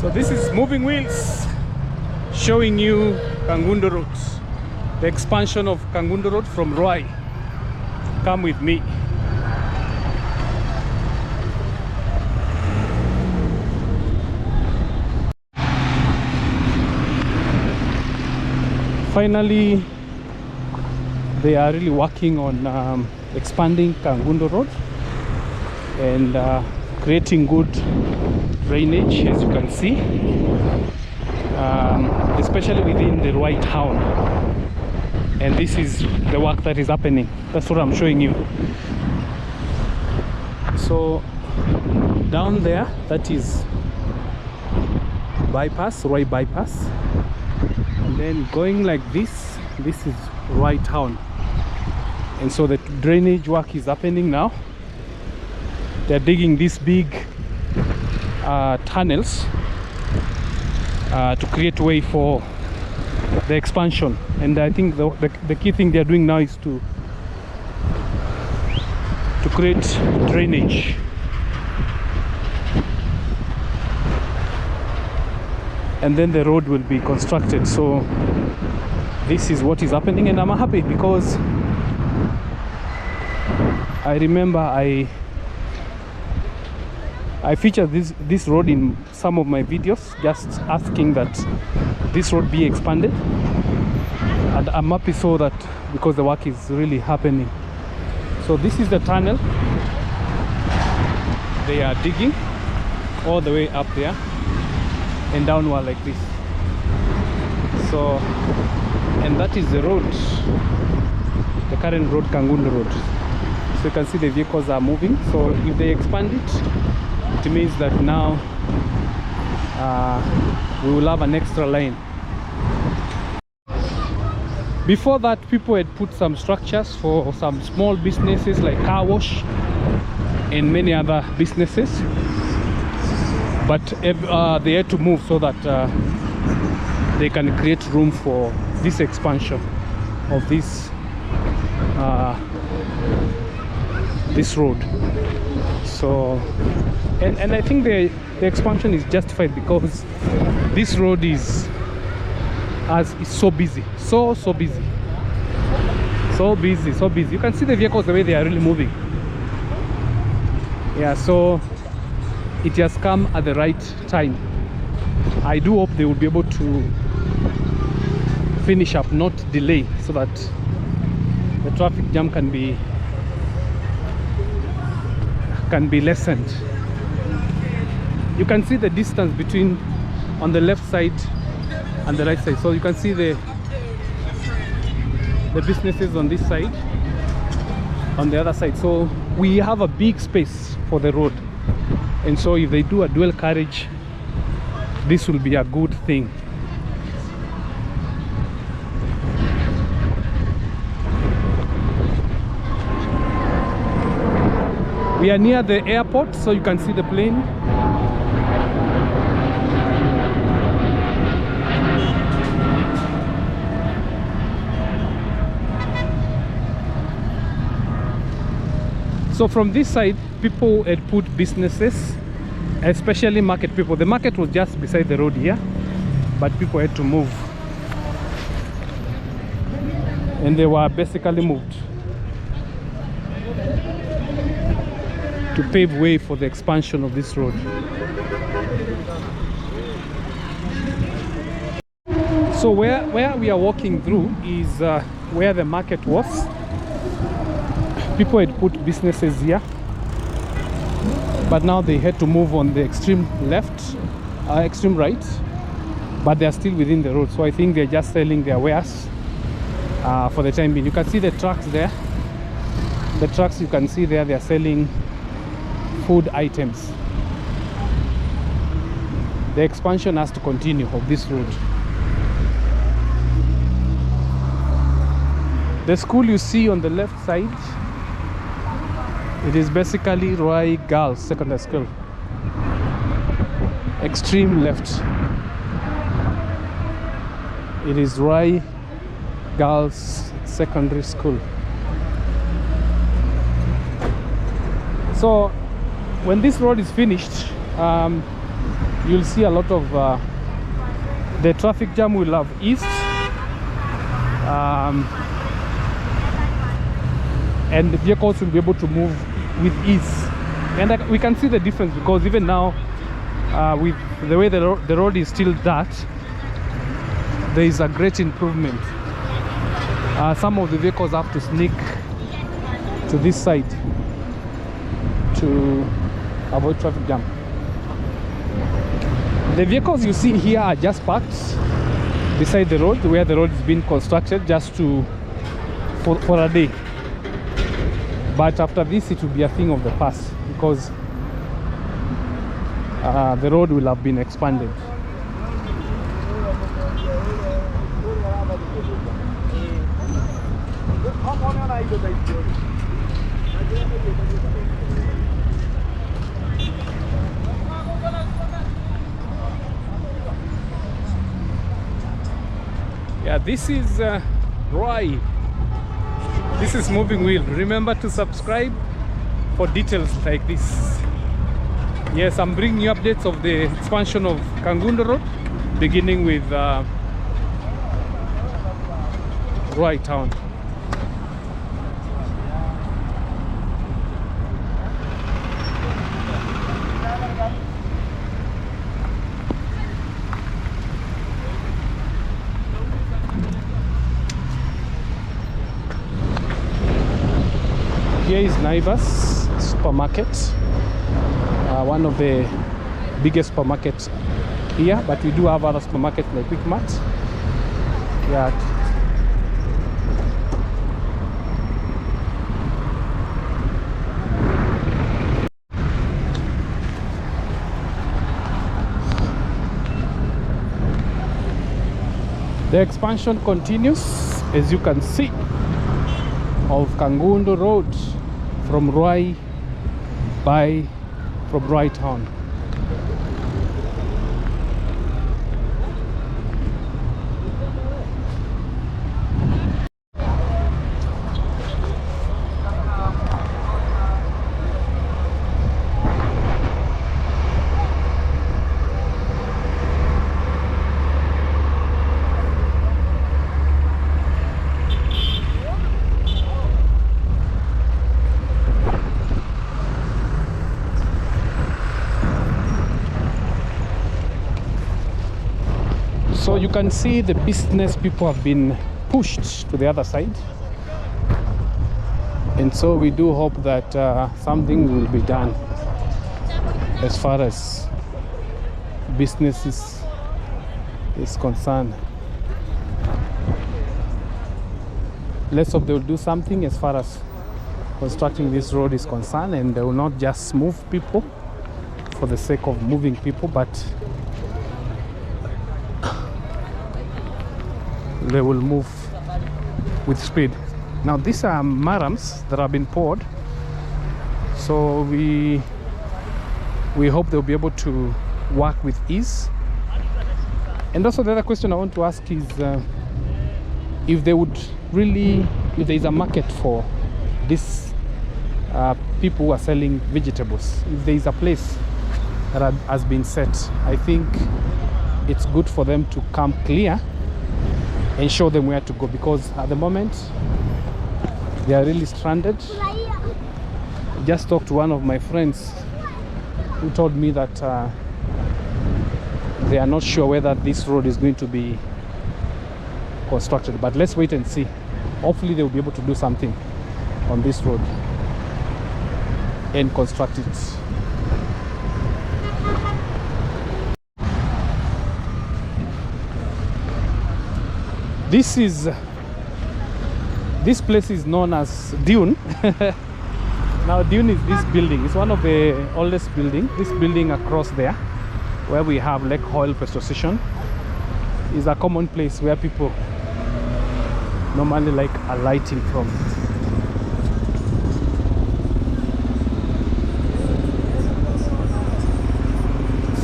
So this is Moving Wheels, showing you Kangundo Road, the expansion of Kangundo Road from Ruai. Come with me. Finally, they are really working on expanding Kangundo Road and creating good drainage, as you can see, especially within the Ruai town. And this is the work that is happening. That's what I'm showing you. So down there, that is bypass, Ruai bypass. And then going like this is Ruai town. And so the drainage work is happening now. They're digging these big tunnels to create way for the expansion. And I think the key thing they're doing now is to create drainage. And then the road will be constructed. So this is what is happening, and I'm happy because I remember I featured this road in some of my videos, just asking that this road be expanded, and I'm happy so that because the work is really happening. So this is the tunnel they are digging all the way up there and downward like this. So, and that is the road, the current road, Kangundo Road. So you can see the vehicles are moving. So if they expand it means that now we will have an extra lane. Before that, people had put some structures for some small businesses like car wash and many other businesses, but they had to move so that they can create room for this expansion of this road. So and I think the expansion is justified because this road is so busy, so busy, so busy. You can see the vehicles, the way they are really moving. Yeah, so it has come at the right time. I do hope they will be able to finish up, not delay, so that the traffic jam can be lessened. You can see the distance between on the left side and the right side. So you can see the businesses on this side, on the other side. So we have a big space for the road, and so if they do a dual carriage, this will be a good thing. We are near the airport, so you can see the plane. So from this side, people had put businesses, especially market people. The market was just beside the road here, but people had to move, and they were basically moved to pave way for the expansion of this road. So where we are walking through is where the market was. People had put businesses here, but now they had to move on the extreme left, extreme right, but they are still within the road. So I think they're just selling their wares for the time being. You can see the trucks there. The trucks you can see there, they are selling food items. The expansion has to continue of this road. The school you see on the left side, it is basically Ruai Girls Secondary School. Extreme left. It is Ruai Girls Secondary School. So when this road is finished, you'll see a lot of the traffic jam will have eased, and the vehicles will be able to move with ease. And we can see the difference, because even now, with the way the road is still dirt, there is a great improvement. Some of the vehicles have to sneak to this side to avoid traffic jam. The vehicles you see here are just parked beside the road, where the road is being constructed just for a day. But after this, it will be a thing of the past, because the road will have been expanded. Yeah, this is Ruai. This is Moving Wheel. Remember to subscribe for details like this. Yes, I'm bringing you updates of the expansion of Kangundo Road, beginning with Ruai town. Here is Naivas supermarket, one of the biggest supermarkets here, but we do have other supermarkets like Quick Mart. Yeah. The expansion continues, as you can see, of Kangundo Road from Ruai from Ruai town. So you can see the business people have been pushed to the other side, and so we do hope that something will be done as far as business is concerned. Let's hope they will do something as far as constructing this road is concerned, and they will not just move people for the sake of moving people, but they will move with speed. Now these are marams that have been poured, so we hope they'll be able to work with ease. And also the other question I want to ask is if they would really, if there is a market for this people who are selling vegetables, if there is a place that has been set, I think it's good for them to come clear and show them where to go, because at the moment they are really stranded. I just talked to one of my friends who told me that they are not sure whether this road is going to be constructed, but let's wait and see. Hopefully they will be able to do something on this road and construct it. This place is known as Dune. Now Dune is this building. It's one of the oldest buildings. This building across there, where we have Lake Oil petrol station, is a common place where people normally like alighting from.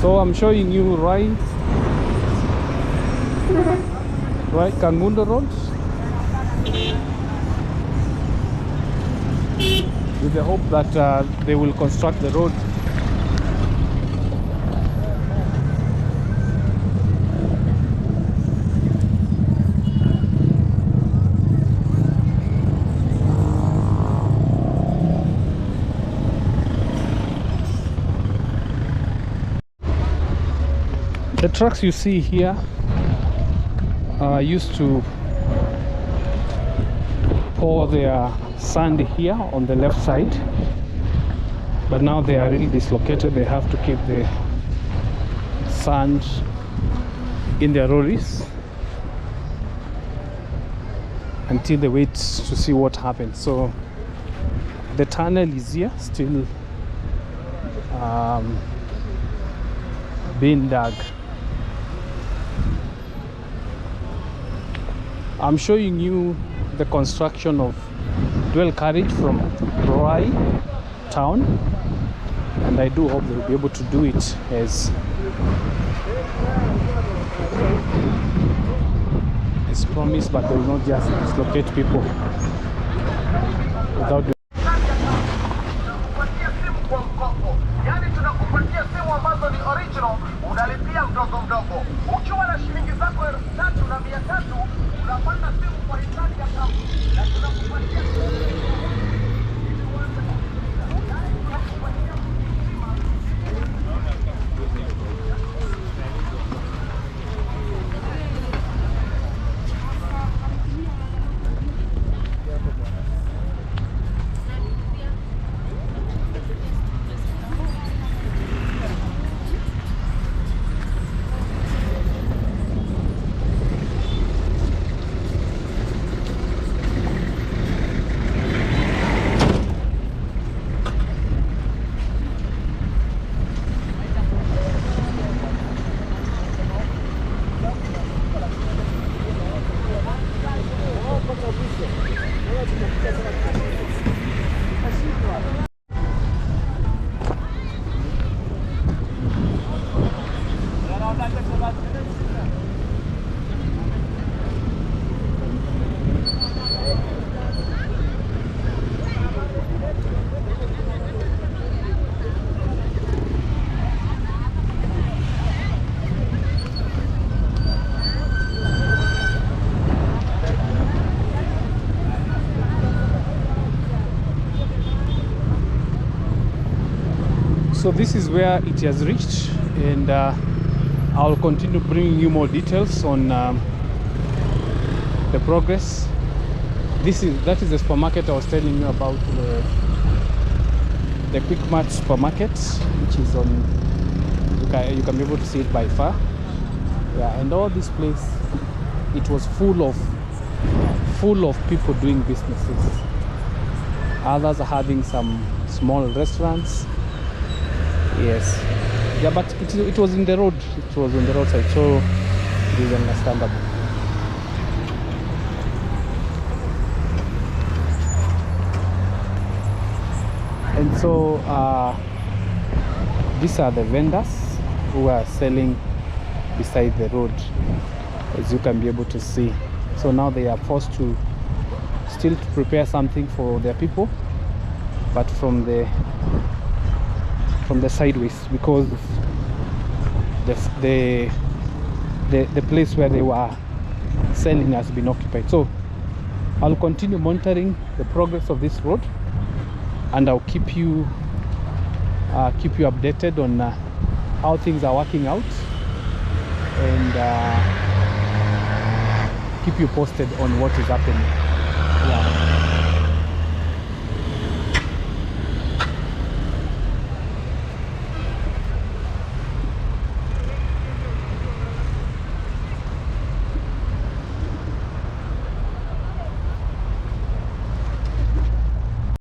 So I'm showing you right Kangundo Road, with the hope that they will construct the road The trucks you see here used to pour their sand here on the left side, but now they are really dislocated. They have to keep the sand in their lorries until they wait to see what happens. So the tunnel is here, still being dug. I'm showing you the construction of dual carriage from Ruai town, and I do hope they'll be able to do it as promised, but they will not just dislocate people without doing. Yani tunakupatia simu ambazo ni original, unalipia mdogo mdogo. Ukiwa na shilingi zako 3,300 unapata simu kwa hisani ya kampuni na tunakupatia So this is where it has reached, and I'll continue bringing you more details on the progress. That is the supermarket I was telling you about, the Quick Mart supermarket, which is on, you can be able to see it by far. Yeah, and all this place, it was full of people doing businesses. Others are having some small restaurants. Yes, yeah, but it was in the road. It was on the roadside, so it is understandable. And so these are the vendors who are selling beside the road, as you can be able to see. So now they are forced to still to prepare something for their people, but from the sideways, because the place where they were selling has been occupied. So I'll continue monitoring the progress of this road, and I'll keep you updated on how things are working out, and keep you posted on what is happening.